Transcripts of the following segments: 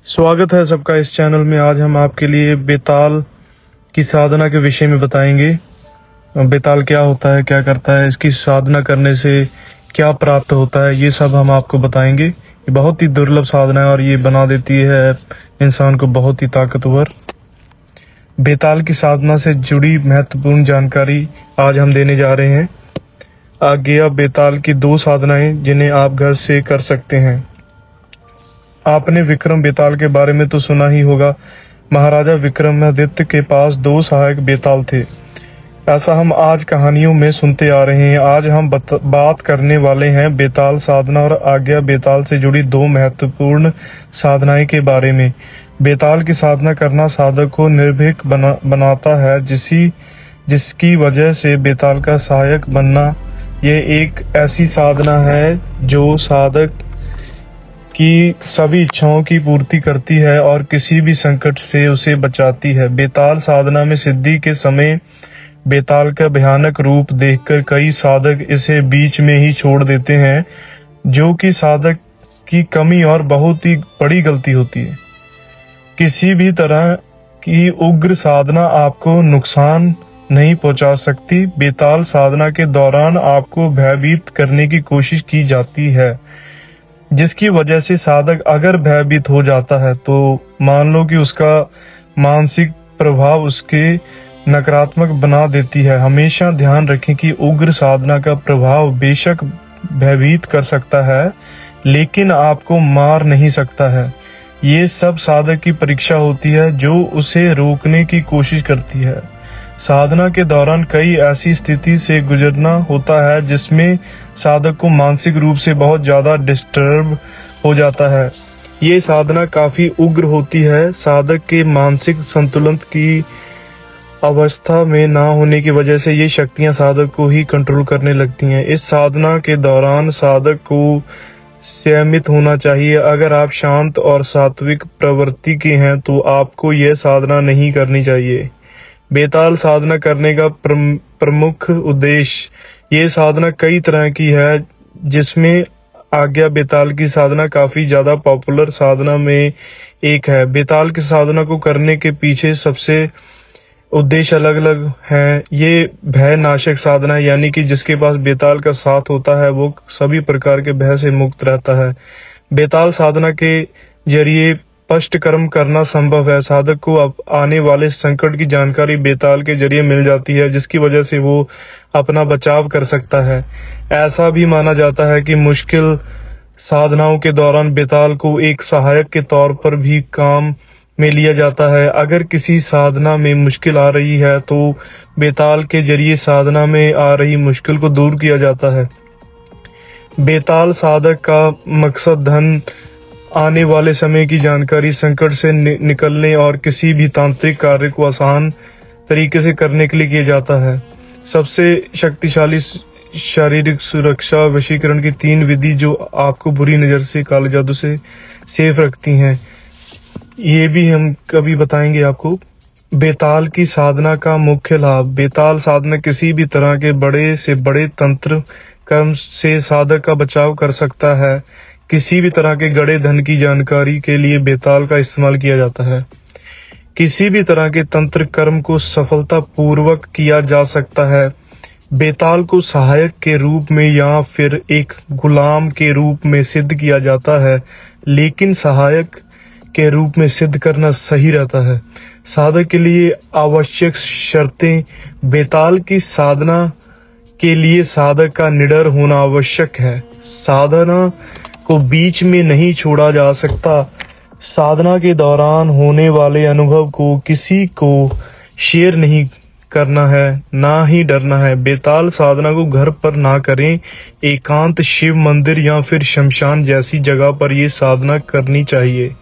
स्वागत है सबका इस चैनल में। आज हम आपके लिए बेताल की साधना के विषय में बताएंगे। बेताल क्या होता है, क्या करता है, इसकी साधना करने से क्या प्राप्त होता है, ये सब हम आपको बताएंगे। ये बहुत ही दुर्लभ साधना है और ये बना देती है इंसान को बहुत ही ताकतवर। बेताल की साधना से जुड़ी महत्वपूर्ण जानकारी आज हम देने जा रहे हैं। आज्ञा बेताल की 2 साधनाएं जिन्हें आप घर से कर सकते हैं। आपने विक्रम बेताल के बारे में तो सुना ही होगा। महाराजा विक्रमादित्य के पास 2 सहायक बेताल थे। ऐसा हम आज कहानियों में सुनते आ रहे हैं। आज हम बात करने वाले हैं बेताल साधना और आज्ञा बेताल से जुड़ी 2 महत्वपूर्ण साधनाएं के बारे में। बेताल की साधना करना साधक को निर्भीक बनाता है, जिसकी वजह से बेताल का सहायक बनना ये एक ऐसी साधना है जो साधक की सभी इच्छाओं की पूर्ति करती है और किसी भी संकट से उसे बचाती है। बेताल साधना में सिद्धि के समय बेताल का भयानक रूप देखकर कई साधक इसे बीच में ही छोड़ देते हैं, जो कि साधक की कमी और बहुत ही बड़ी गलती होती है। किसी भी तरह की उग्र साधना आपको नुकसान नहीं पहुंचा सकती। बेताल साधना के दौरान आपको भयभीत करने की कोशिश की जाती है, जिसकी वजह से साधक अगर भयभीत हो जाता है तो मान लो कि उसका मानसिक प्रभाव उसके नकारात्मक बना देती है। हमेशा ध्यान रखें कि उग्र साधना का प्रभाव बेशक भयभीत कर सकता है, लेकिन आपको मार नहीं सकता है। ये सब साधक की परीक्षा होती है जो उसे रोकने की कोशिश करती है। साधना के दौरान कई ऐसी स्थिति से गुजरना होता है जिसमें साधक को मानसिक रूप से बहुत ज्यादा डिस्टर्ब हो जाता है। ये साधना काफी उग्र होती है। साधक के मानसिक संतुलन की अवस्था में ना होने की वजह से ये शक्तियां साधक को ही कंट्रोल करने लगती हैं। इस साधना के दौरान साधक को संयमित होना चाहिए। अगर आप शांत और सात्विक प्रवृत्ति के हैं तो आपको यह साधना नहीं करनी चाहिए। बेताल साधना करने का प्रमुख उद्देश्य। ये साधना कई तरह की है, जिसमें आज्ञा बेताल की साधना काफी ज्यादा पॉपुलर साधना में एक है। बेताल की साधना को करने के पीछे सबसे उद्देश्य अलग अलग हैं। ये भय नाशक साधना है, यानी कि जिसके पास बेताल का साथ होता है वो सभी प्रकार के भय से मुक्त रहता है। बेताल साधना के जरिए स्पष्ट कर्म करना संभव है। साधक को आने वाले संकट की जानकारी बेताल के जरिए मिल जाती है, जिसकी वजह से वो अपना बचाव कर सकता है। ऐसा भी माना जाता है कि मुश्किल साधनाओं के दौरान बेताल को एक सहायक के तौर पर भी काम में लिया जाता है। अगर किसी साधना में मुश्किल आ रही है तो बेताल के जरिए साधना में आ रही मुश्किल को दूर किया जाता है। बेताल साधक का मकसद धन आने वाले समय की जानकारी, संकट से निकलने और किसी भी तांत्रिक कार्य को आसान तरीके से करने के लिए किया जाता है। सबसे शक्तिशाली शारीरिक सुरक्षा वशीकरण की 3 विधि जो आपको बुरी नजर से, काले जादू से सेफ रखती हैं, ये भी हम कभी बताएंगे आपको। बेताल की साधना का मुख्य लाभ। बेताल साधना किसी भी तरह के बड़े से बड़े तंत्र कर्म से साधक का बचाव कर सकता है। किसी भी तरह के गड़े धन की जानकारी के लिए बेताल का इस्तेमाल किया जाता है। किसी भी तरह के तंत्र कर्म को सफलता पूर्वक किया जा सकता है। बेताल को सहायक के रूप में या फिर एक गुलाम के रूप में सिद्ध किया जाता है, लेकिन सहायक के रूप में सिद्ध करना सही रहता है। साधक के लिए आवश्यक शर्तें। बेताल की साधना के लिए साधक का निडर होना आवश्यक है। साधना को बीच में नहीं छोड़ा जा सकता। साधना के दौरान होने वाले अनुभव को किसी को शेयर नहीं करना है, ना ही डरना है। बेताल साधना को घर पर ना करें। एकांत शिव मंदिर या फिर शमशान जैसी जगह पर यह साधना करनी चाहिए।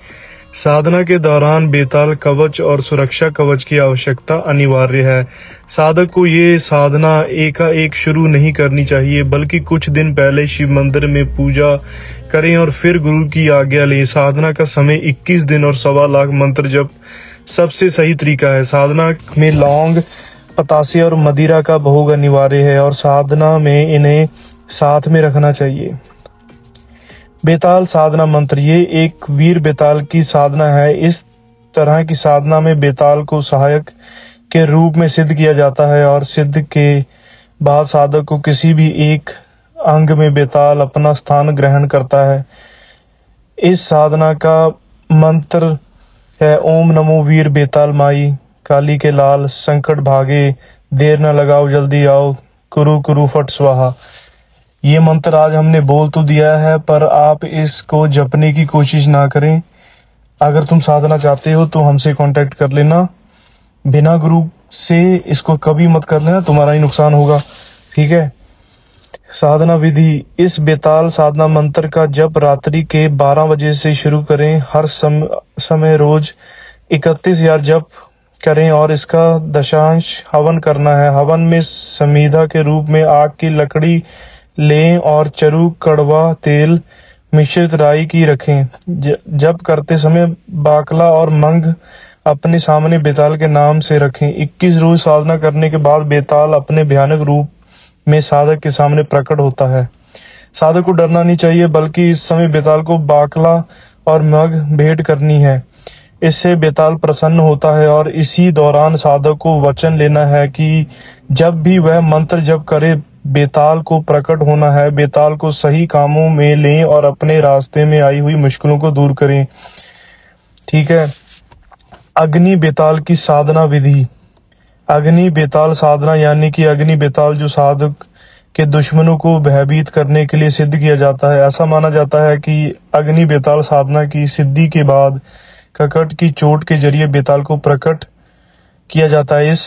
साधना के दौरान बेताल कवच और सुरक्षा कवच की आवश्यकता अनिवार्य है। साधक को ये साधना एकाएक शुरू नहीं करनी चाहिए, बल्कि कुछ दिन पहले शिव मंदिर में पूजा करें और फिर गुरु की आज्ञा लें। साधना का समय 21 दिन और 1.25 लाख मंत्र जप सबसे सही तरीका है। साधना में लौंग, पतासे और मदिरा का भोग अनिवार्य है और साधना में इन्हें साथ में रखना चाहिए। बेताल साधना मंत्र, ये एक वीर बेताल की साधना है। इस तरह की साधना में बेताल को सहायक के रूप में सिद्ध किया जाता है और सिद्ध के बाद साधक को किसी भी एक अंग में बेताल अपना स्थान ग्रहण करता है। इस साधना का मंत्र है ओम नमो वीर बेताल माई, काली के लाल संकट भागे, देर न लगाओ जल्दी आओ, कुरु कुरु फट स्वाहा। ये मंत्र आज हमने बोल तो दिया है, पर आप इसको जपने की कोशिश ना करें। अगर तुम साधना चाहते हो तो हमसे कांटेक्ट कर लेना, बिना गुरु से इसको कभी मत कर लेना, तुम्हारा ही नुकसान होगा। ठीक है। साधना विधि, इस बेताल साधना मंत्र का जप रात्रि के 12 बजे से शुरू करें। हर समय रोज 31 बार जप करें और इसका दशांश हवन करना है। हवन में समीधा के रूप में आग की लकड़ी लें और चरु कड़वा तेल मिश्रित राई की रखें। जप करते समय बाकला और मंग अपने सामने बेताल के नाम से रखें। 21 रोज साधना करने के बाद बेताल अपने भयानक रूप में साधक के सामने प्रकट होता है। साधक को डरना नहीं चाहिए, बल्कि इस समय बेताल को बाकला और मग भेंट करनी है। इससे बेताल प्रसन्न होता है और इसी दौरान साधक को वचन लेना है कि जब भी वह मंत्र जप करे बेताल को प्रकट होना है। बेताल को सही कामों में लें और अपने रास्ते में आई हुई मुश्किलों को दूर करें। ठीक है। अग्नि बेताल की साधना विधि। अग्नि बेताल साधना यानी कि अग्नि बेताल जो साधक के दुश्मनों को भयभीत करने के लिए सिद्ध किया जाता है। ऐसा माना जाता है कि अग्नि बेताल साधना की सिद्धि के बाद ककट की चोट के जरिए बेताल को प्रकट किया जाता है। इस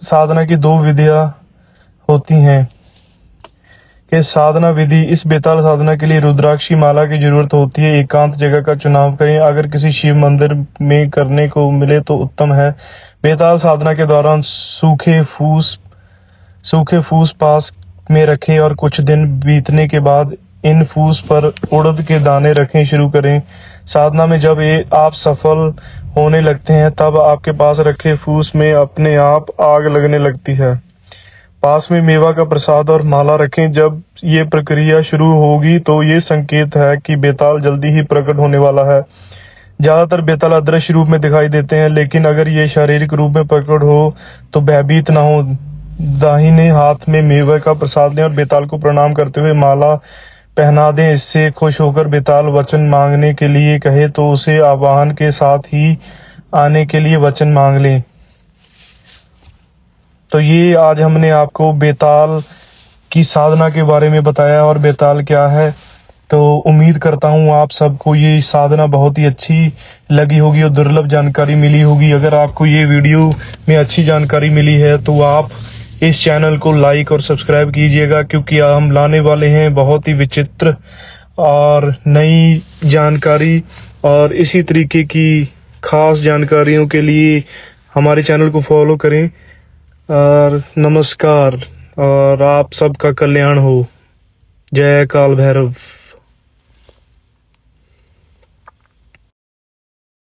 साधना की 2 विधियां होती हैं। कि साधना विधि, इस बेताल साधना के लिए रुद्राक्षी माला की जरूरत होती है। एकांत जगह का चुनाव करें, अगर किसी शिव मंदिर में करने को मिले तो उत्तम है। बेताल साधना के दौरान सूखे फूस पास में रखें और कुछ दिन बीतने के बाद इन फूस पर उड़द के दाने रखें शुरू करें। साधना में जब आप सफल होने लगते हैं तब आपके पास रखे फूस में अपने आप आग लगने लगती है। पास में मेवा का प्रसाद और माला रखें। जब ये प्रक्रिया शुरू होगी तो ये संकेत है कि बेताल जल्दी ही प्रकट होने वाला है। ज्यादातर बेताल अदृश्य रूप में दिखाई देते हैं, लेकिन अगर ये शारीरिक रूप में प्रकट हो तो भयभीत ना हो। दाहिने हाथ में मेवा का प्रसाद लें और बेताल को प्रणाम करते हुए माला पहना दें। इससे खुश होकर बेताल वचन मांगने के लिए कहे तो उसे आवाहन के साथ ही आने के लिए वचन मांग लें। तो ये आज हमने आपको बेताल की साधना के बारे में बताया और बेताल क्या है। तो उम्मीद करता हूँ आप सबको ये साधना बहुत ही अच्छी लगी होगी और दुर्लभ जानकारी मिली होगी। अगर आपको ये वीडियो में अच्छी जानकारी मिली है तो आप इस चैनल को लाइक और सब्सक्राइब कीजिएगा, क्योंकि हम लाने वाले हैं बहुत ही विचित्र और नई जानकारी, और इसी तरीके की खास जानकारियों के लिए हमारे चैनल को फॉलो करें। और नमस्कार, और आप सबका कल्याण हो। जय काल भैरव।